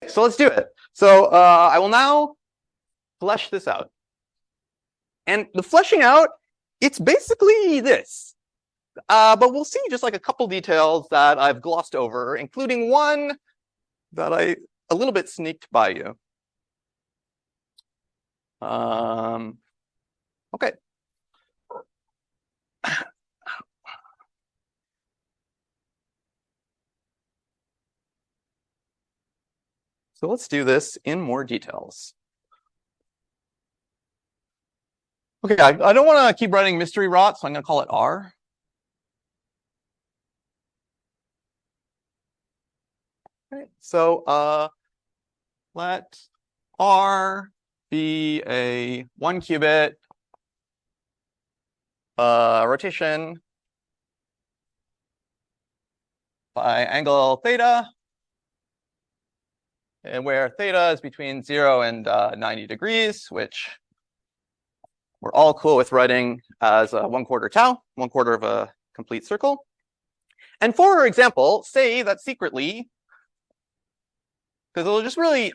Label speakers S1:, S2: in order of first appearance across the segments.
S1: so let's do it. So I will now flesh this out. And the fleshing out, it's basically this. But we'll see just like a couple details that I've glossed over, including one that I a little bit sneaked by you. Okay. So let's do this in more details. Okay, I don't want to keep writing mystery rot, so I'm going to call it R. Okay, so let R be a 1 qubit rotation by angle theta, and where theta is between 0 and 90 degrees, which we're all cool with writing as 1/4 tau, 1/4 of a complete circle. And for example, say that secretly, because I'll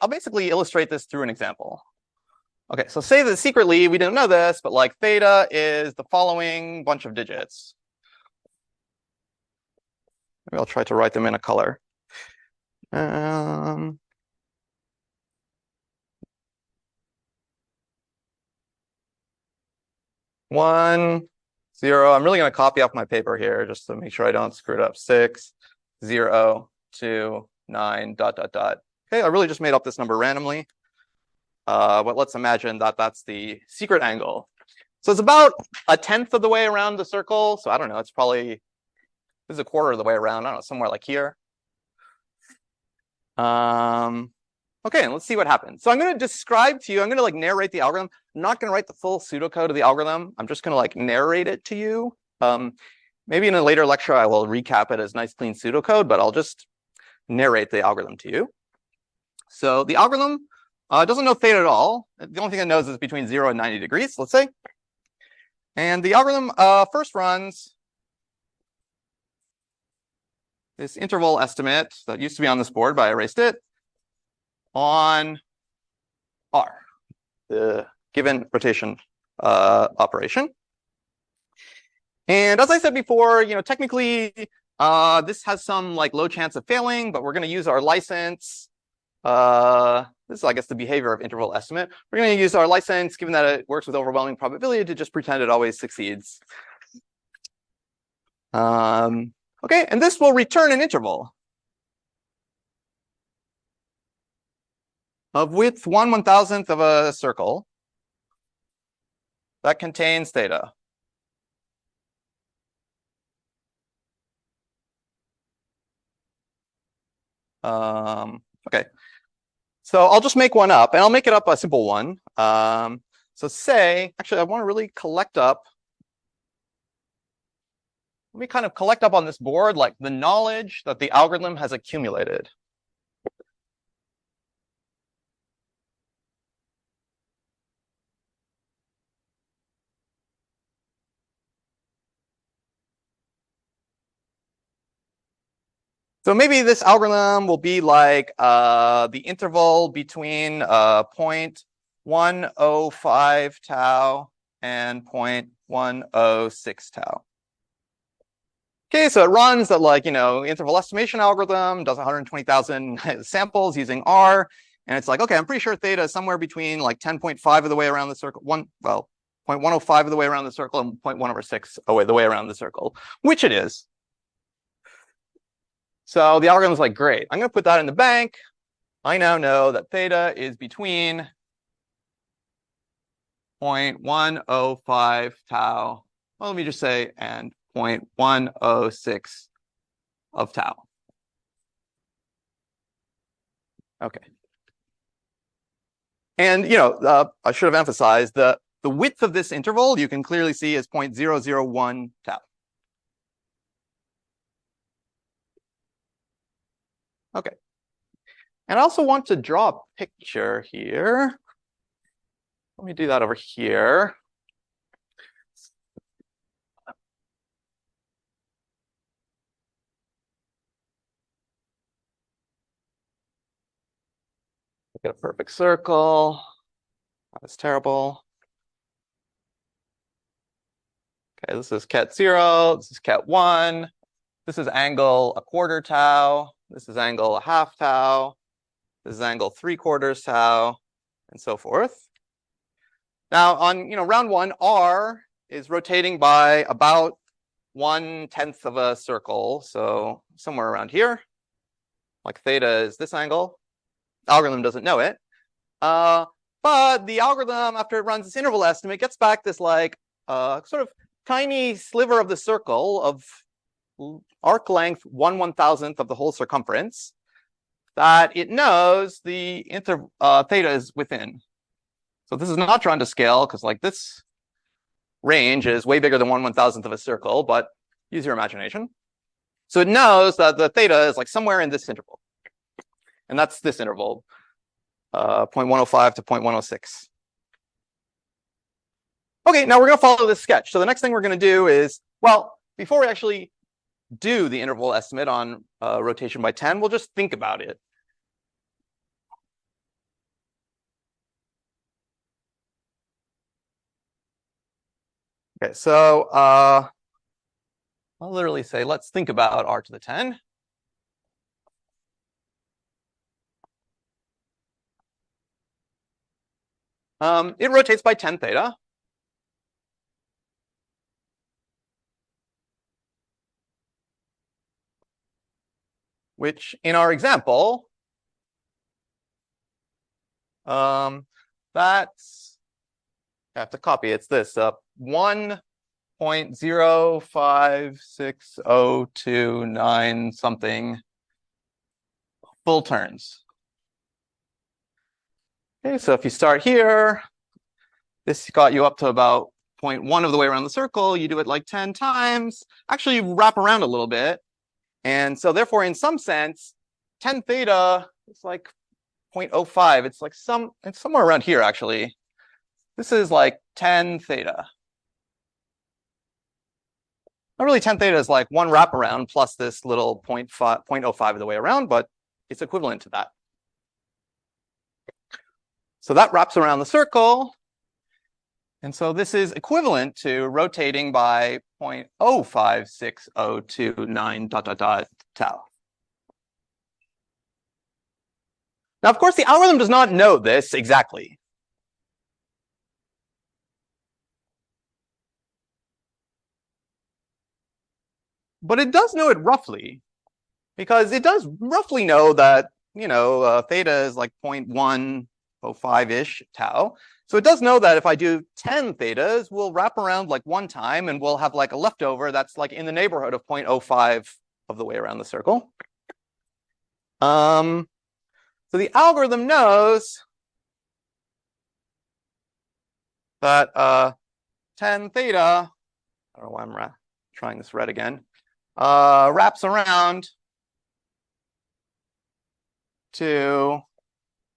S1: basically illustrate this through an example. Okay, so say that secretly, we didn't know this, but like theta is the following bunch of digits. Maybe I'll try to write them in a color. 1, 0. I'm really going to copy off my paper here just to make sure I don't screw it up. 6, 0, 2, 9, ... Okay, I really just made up this number randomly. But let's imagine that that's the secret angle. So it's about 1/10 of the way around the circle. So I don't know, it's probably, this is 1/4 of the way around. I don't know, somewhere like here. Okay, and let's see what happens. So I'm going to describe to you, I'm going to like narrate the algorithm. I'm not going to write the full pseudocode of the algorithm. I'm just going to like narrate it to you. Maybe in a later lecture, I will recap it as nice, clean pseudocode, but I'll just narrate the algorithm to you. So the algorithm doesn't know theta at all. The only thing it knows is between 0 and 90 degrees, let's say. And the algorithm first runs this interval estimate that used to be on this board, but I erased it, on R, the given rotation operation. And as I said before, technically this has some like low chance of failing, but we're going to use our license. This is, I guess, the behavior of interval estimate. We're going to use our license, given that it works with overwhelming probability, to just pretend it always succeeds. Okay, and this will return an interval of width 1/1000th of a circle that contains theta. Okay, so I'll just make one up, and I'll make it up a simple one. So say, actually, I want to really collect up. Let me kind of collect up on this board like the knowledge that the algorithm has accumulated. So maybe this algorithm will be like the interval between 0.105 tau and 0.106 tau. Okay, so it runs that like, interval estimation algorithm, does 120,000 samples using R. And it's like, okay, I'm pretty sure theta is somewhere between like 10.5 of the way around the circle, 0.105 of the way around the circle and 0.1/6 of the way around the circle, which it is. So the algorithm is like, great, I'm going to put that in the bank. I now know that theta is between 0.105 tau, well, let me just say, and 0.106 of tau. Okay. And, I should have emphasized the width of this interval, you can clearly see is 0.001 tau. Okay. And I also want to draw a picture here. Let me do that over here. Get a perfect circle. That's terrible. Okay, this is ket 0. This is ket 1. This is angle 1/4 tau. This is angle 1/2 tau. This is angle 3/4 tau, and so forth. Now on round 1, R is rotating by about 1/10 of a circle, so somewhere around here. Like theta is this angle. The algorithm doesn't know it. But the algorithm, after it runs this interval estimate, gets back this like sort of tiny sliver of the circle of arc length 1/1000th of the whole circumference that it knows the theta is within. So this is not drawn to scale because like this range is way bigger than 1/1000th of a circle, but use your imagination. So it knows that the theta is like somewhere in this interval. And that's this interval, 0.105 to 0.106. Okay, now we're going to follow this sketch. So the next thing we're going to do is, well, before we actually do the interval estimate on rotation by 10, we'll just think about it. Okay, so I'll literally say, let's think about r to the 10. It rotates by 10 theta. Which in our example, that's, I have to copy, it's this, 1.056029 something full turns. Okay, so if you start here, this got you up to about 0.1 of the way around the circle. You do it like 10 times. Actually, you wrap around a little bit. And so therefore, in some sense, 10 theta is like 0.05. It's like it's somewhere around here, actually. This is like 10 theta. Not really 10 theta is like one wraparound plus this little 0.05 of the way around, but it's equivalent to that. So that wraps around the circle. And so this is equivalent to rotating by 0.056029 ... tau. Now, of course, the algorithm does not know this exactly. But it does know it roughly, because it does roughly know that, theta is like 0.105-ish tau. So it does know that if I do 10 thetas, we'll wrap around like one time and we'll have like a leftover that's like in the neighborhood of 0.05 of the way around the circle. So the algorithm knows that 10 theta, I don't know why I'm trying this red again, wraps around to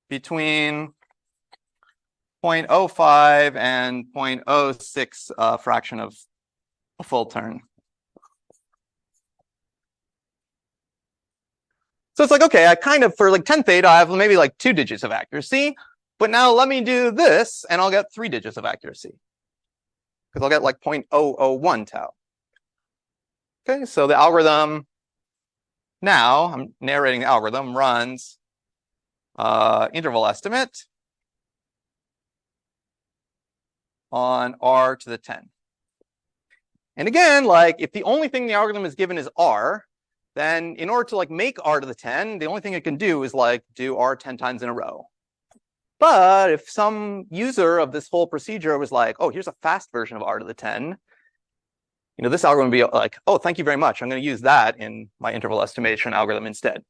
S1: between 0.05 and 0.06 fraction of a full turn. So it's like, okay, I kind of, for like 10 theta, I have maybe like 2 digits of accuracy. But now let me do this, and I'll get 3 digits of accuracy. Because I'll get like 0.001 tau. Okay, so the algorithm, now, I'm narrating the algorithm, runs interval estimate on r to the 10. And again, like if the only thing the algorithm is given is r, then in order to like make r to the 10, the only thing it can do is like do r 10 times in a row. But if some user of this whole procedure was like, oh, here's a fast version of r to the 10, this algorithm would be like, oh, thank you very much. I'm going to use that in my interval estimation algorithm instead.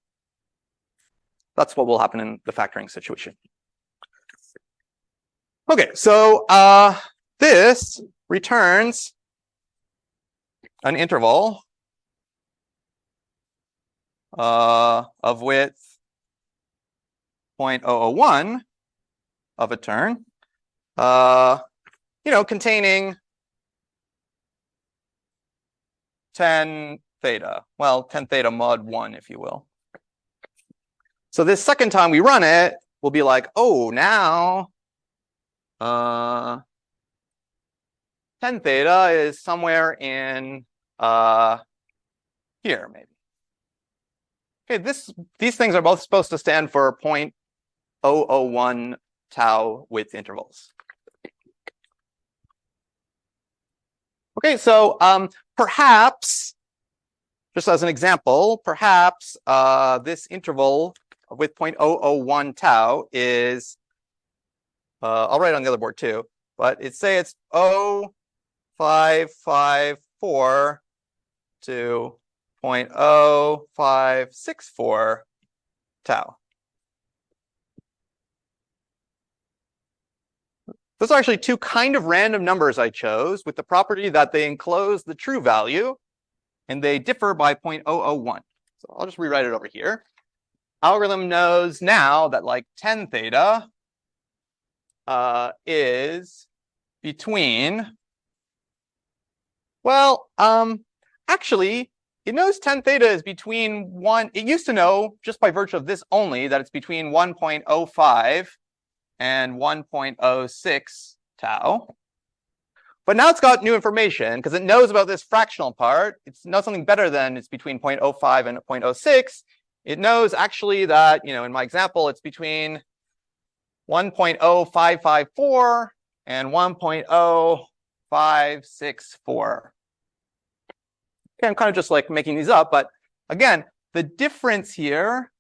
S1: That's what will happen in the factoring situation. Okay, so this returns an interval of width 0.001 of a turn, containing 10 theta. Well, 10 theta mod 1, if you will. So this second time we run it, we'll be like, oh, now 10 theta is somewhere in here, maybe. Okay, these things are both supposed to stand for 0.001 tau width intervals. Okay, so perhaps, just as an example, perhaps this interval with 0.001 tau is, I'll write it on the other board too, but say it's 0.554 to 0.0564 tau. Those are actually two kind of random numbers I chose with the property that they enclose the true value and they differ by 0.001. So I'll just rewrite it over here. Algorithm knows now that like 10 theta is between, well, actually, it knows 10 theta is between it used to know just by virtue of this only that it's between 1.05 and 1.06 tau. But now it's got new information because it knows about this fractional part. It knows something better than it's between 0.05 and 0.06. It knows actually that, in my example, it's between 1.0554 and 1.0564. Okay, I'm kind of just like making these up, but again, the difference here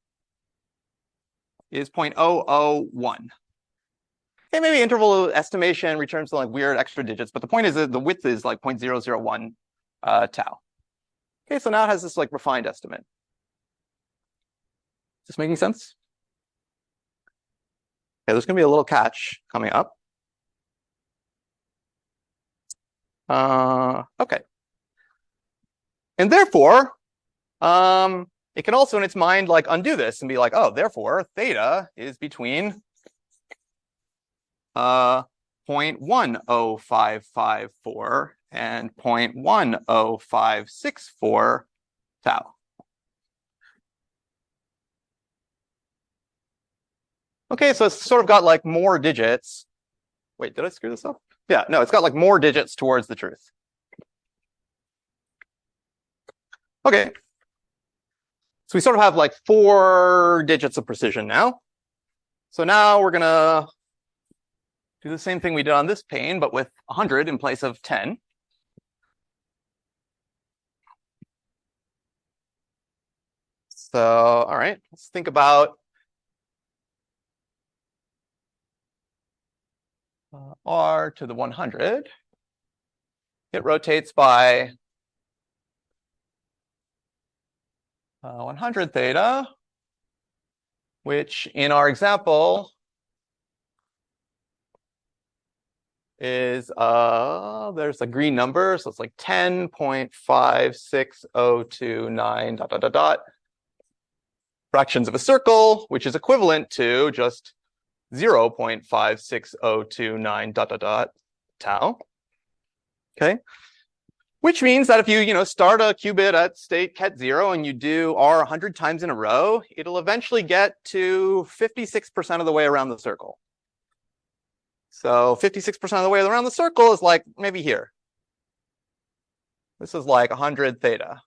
S1: is 0.001. Okay, maybe interval estimation returns some like weird extra digits, but the point is that the width is like 0.001 tau. Okay, so now it has this like refined estimate. Is this making sense? Okay, there's going to be a little catch coming up. Okay. And therefore, it can also in its mind like undo this and be like, oh, therefore, theta is between 0.10554 and 0.10564 tau. Okay, so it's sort of got like more digits. Wait, did I screw this up? Yeah, no, it's got like more digits towards the truth. Okay. So we sort of have like 4 digits of precision now. So now we're gonna do the same thing we did on this pane, but with 100 in place of 10. So, all right, let's think about r to the 100. It rotates by 100 theta, which in our example is, there's a green number, so it's like 10.56029 ... fractions of a circle, which is equivalent to just 0.56029 ... tau. Okay, which means that if you start a qubit at state ket 0 and you do r 100 times in a row, it'll eventually get to 56% of the way around the circle. So 56% of the way around the circle is like maybe here. This is like 100 theta.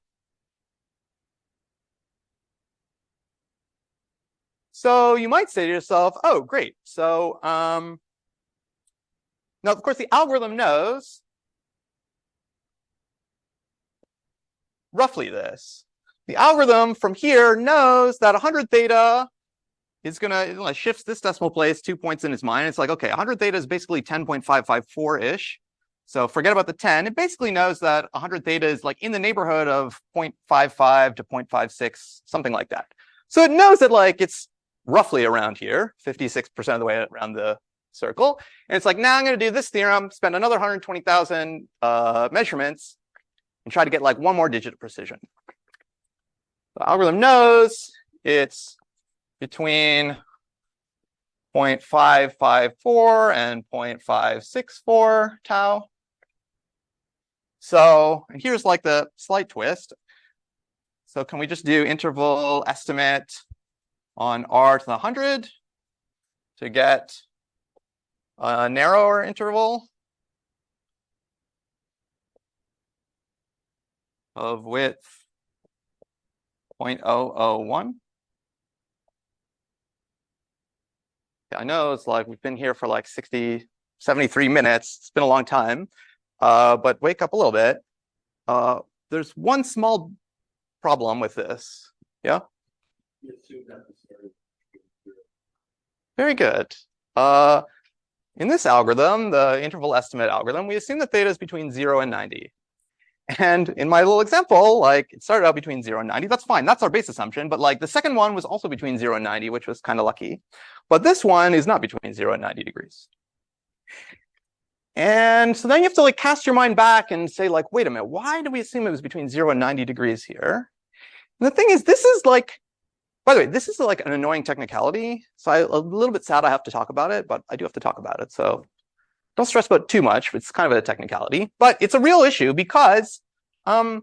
S1: So you might say to yourself, oh, great. So now, of course, the algorithm knows roughly this. The algorithm from here knows that 100 theta is gonna shifts this decimal place 2 points in its mind. It's like, okay, 100 theta is basically 10.554-ish. So forget about the 10. It basically knows that 100 theta is like in the neighborhood of 0.55 to 0.56, something like that. So it knows that like it's roughly around here, 56% of the way around the circle. And it's like, now I'm going to do this theorem, spend another 120,000 measurements, and try to get like one more digit of precision. The algorithm knows it's between 0.554 and 0.564 tau. So here's like the slight twist. So can we just do interval estimate on r to the 100? to get a narrower interval of width 0.001. I know it's like we've been here for like 73 minutes. It's been a long time, but wake up a little bit. There's one small problem with this. Yeah? Very good. In this algorithm, the interval estimate algorithm, we assume that theta is between 0 and 90. And in my little example, like it started out between 0 and 90. That's fine. That's our base assumption. But like the second one was also between 0 and 90, which was kind of lucky. But this one is not between 0 and 90 degrees. And so then you have to like cast your mind back and say like, wait a minute, why do we assume it was between 0 and 90 degrees here? And the thing is, this is like, by the way, this is like an annoying technicality. So I'm a little bit sad I have to talk about it, but I do have to talk about it. So don't stress about it too much. It's kind of a technicality, but it's a real issue because how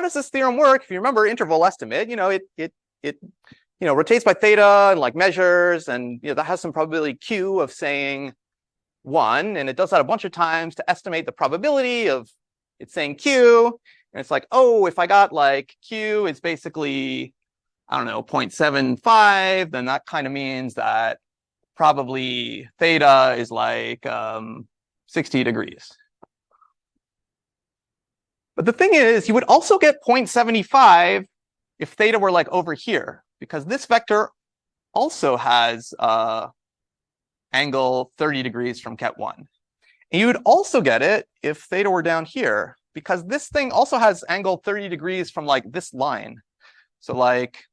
S1: does this theorem work? If you remember interval estimate, it rotates by theta and like measures, and that has some probability Q of saying 1, and it does that a bunch of times to estimate the probability of it saying Q. And it's like, oh, if I got like Q is basically, I don't know, 0.75, then that kind of means that probably theta is like 60 degrees. But the thing is, you would also get 0.75 if theta were like over here, because this vector also has angle 30 degrees from ket 1. And you would also get it if theta were down here, because this thing also has angle 30 degrees from like this line. So like,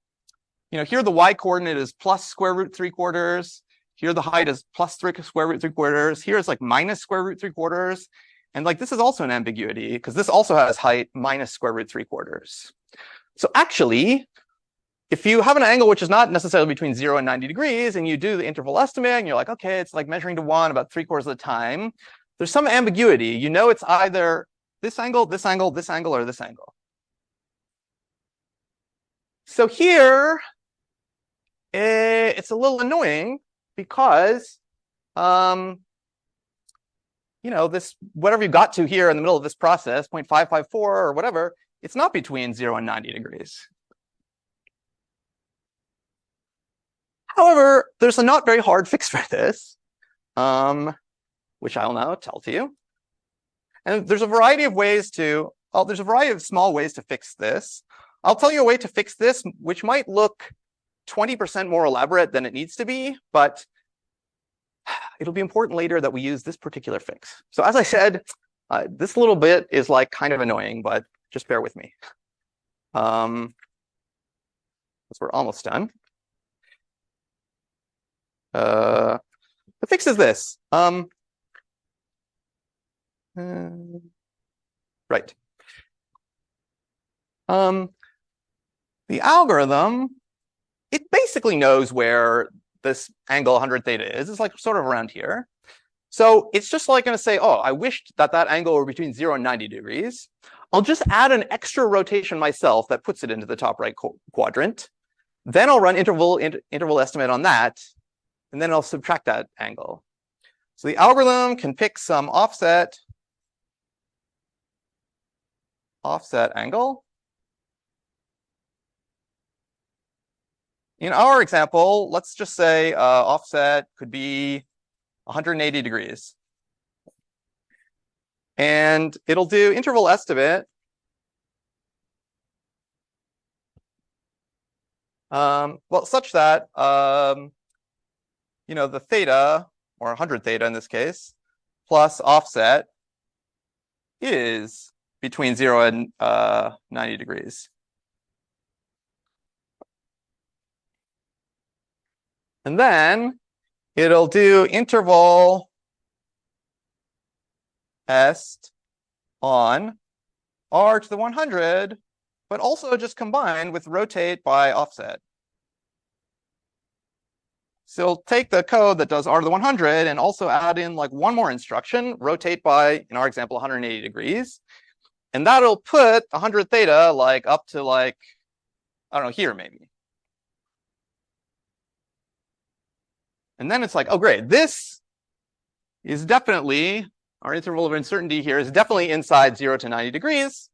S1: here the y coordinate is plus square root 3/4. Here the height is plus square root 3/4. Here it's like minus square root 3/4. And like this is also an ambiguity because this also has height minus square root 3/4. So actually, if you have an angle which is not necessarily between 0 and 90 degrees, and you do the interval estimate, and you're like, okay, it's like measuring to 1 about 3/4 of the time, there's some ambiguity. It's either this angle, this angle, this angle, or this angle. So here, it's a little annoying because, this whatever you got to here in the middle of this process, 0.554 or whatever, it's not between 0 and 90 degrees. However, there's a not very hard fix for this, which I'll now tell to you. And there's a variety of ways there's a variety of small ways to fix this. I'll tell you a way to fix this, which might look 20% more elaborate than it needs to be, but it'll be important later that we use this particular fix. So as I said, this little bit is like kind of annoying, but just bear with me. Because we're almost done. The fix is this. Right. The algorithm, it basically knows where this angle 100 theta is. It's like sort of around here. So it's just like going to say, oh, I wished that angle were between 0 and 90 degrees. I'll just add an extra rotation myself that puts it into the top right quadrant. Then I'll run interval estimate on that, and then I'll subtract that angle. So the algorithm can pick some offset angle. In our example, let's just say offset could be 180 degrees. And it'll do interval estimate such that the theta, or 100 theta in this case, plus offset is between 0 and 90 degrees. And then it'll do interval est on r to the 100, but also just combine with rotate by offset. So it'll take the code that does r to the 100 and also add in like one more instruction, rotate by, in our example, 180 degrees. And that'll put 100 theta like up to like, I don't know, here maybe. And then it's like, oh, great. This is definitely, our interval of uncertainty here is definitely inside 0 to 90 degrees.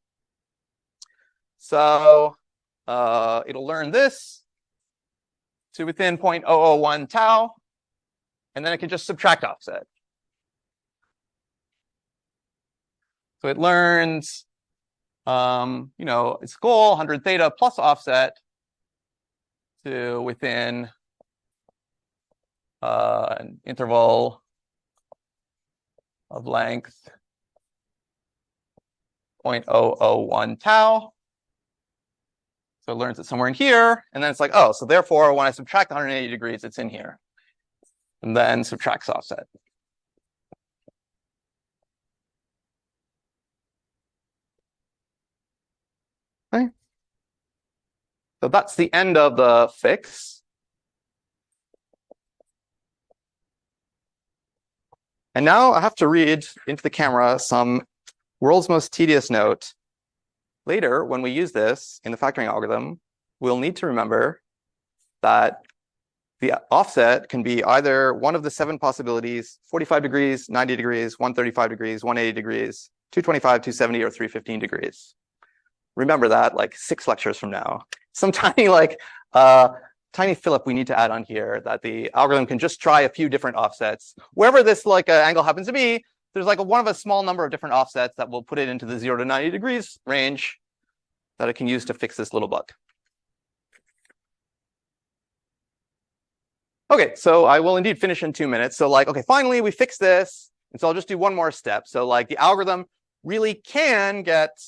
S1: So it'll learn this to within 0.001 tau, and then it can just subtract offset. So it learns, its goal, 100 theta plus offset to within an interval of length 0.001 tau. So it learns it somewhere in here, and then it's like, oh, so therefore when I subtract 180 degrees, it's in here. And then subtracts offset. Okay. So that's the end of the fix. And now I have to read into the camera some world's most tedious note. Later, when we use this in the factoring algorithm, we'll need to remember that the offset can be either one of the 7 possibilities, 45 degrees, 90 degrees, 135 degrees, 180 degrees, 225, 270, or 315 degrees. Remember that like 6 lectures from now. Some tiny tiny fillip we need to add on here that the algorithm can just try a few different offsets. Wherever this angle happens to be, there's one of a small number of different offsets that will put it into the 0 to 90 degrees range that it can use to fix this little bug. Okay, so I will indeed finish in 2 minutes. So okay, finally we fixed this. And so I'll just do one more step. So the algorithm really can get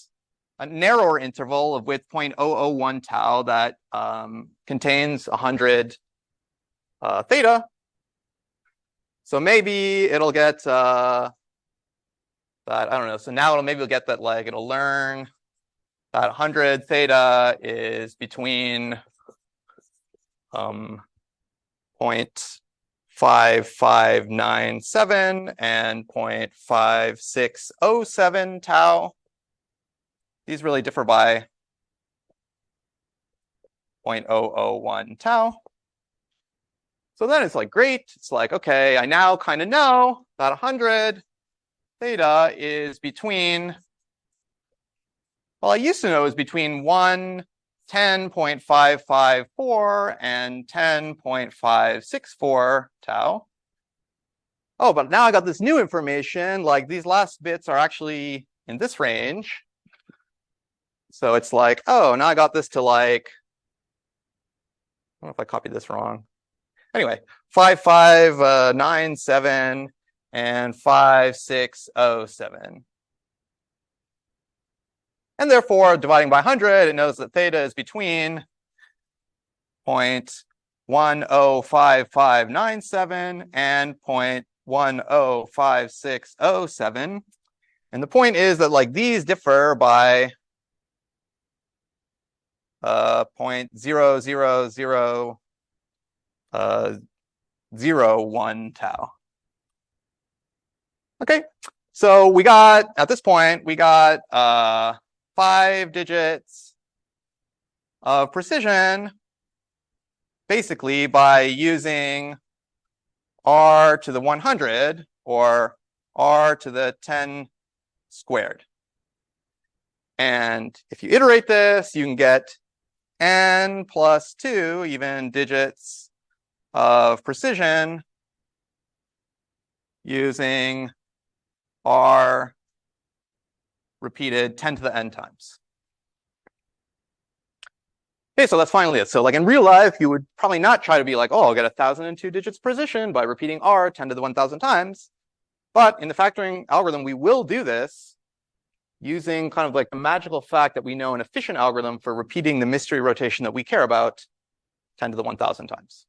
S1: a narrower interval of width 0.001 tau that contains 100 theta. So maybe it'll get that, I don't know. So now maybe it'll get that it'll learn that 100 theta is between 0.5597 and 0.5607 tau. These really differ by 0.001 tau. So then it's great. It's okay, I now kind of know that 100 theta is between, well, I used to know it was between 10.554 and 10.564 tau. Oh, but now I got this new information, these last bits are actually in this range. So it's oh, now I got this to I don't know if I copied this wrong. Anyway, 5597 and 5607. And therefore, dividing by 100, it knows that theta is between 0.105597 and 0.105607. And the point is that these differ by 0.00001 tau. Okay, so we got, at this point, we got 5 digits of precision, basically by using r to the 100 or r to the 10 squared. And if you iterate this, you can get n plus 2 even digits of precision using r repeated 10 to the n times. Okay, so that's finally it. So in real life, you would probably not try to be oh, I'll get 1,002 digits precision by repeating r 10 to the 1,000 times. But in the factoring algorithm, we will do this using kind of the magical fact that we know an efficient algorithm for repeating the mystery rotation that we care about 10 to the 1,000 times.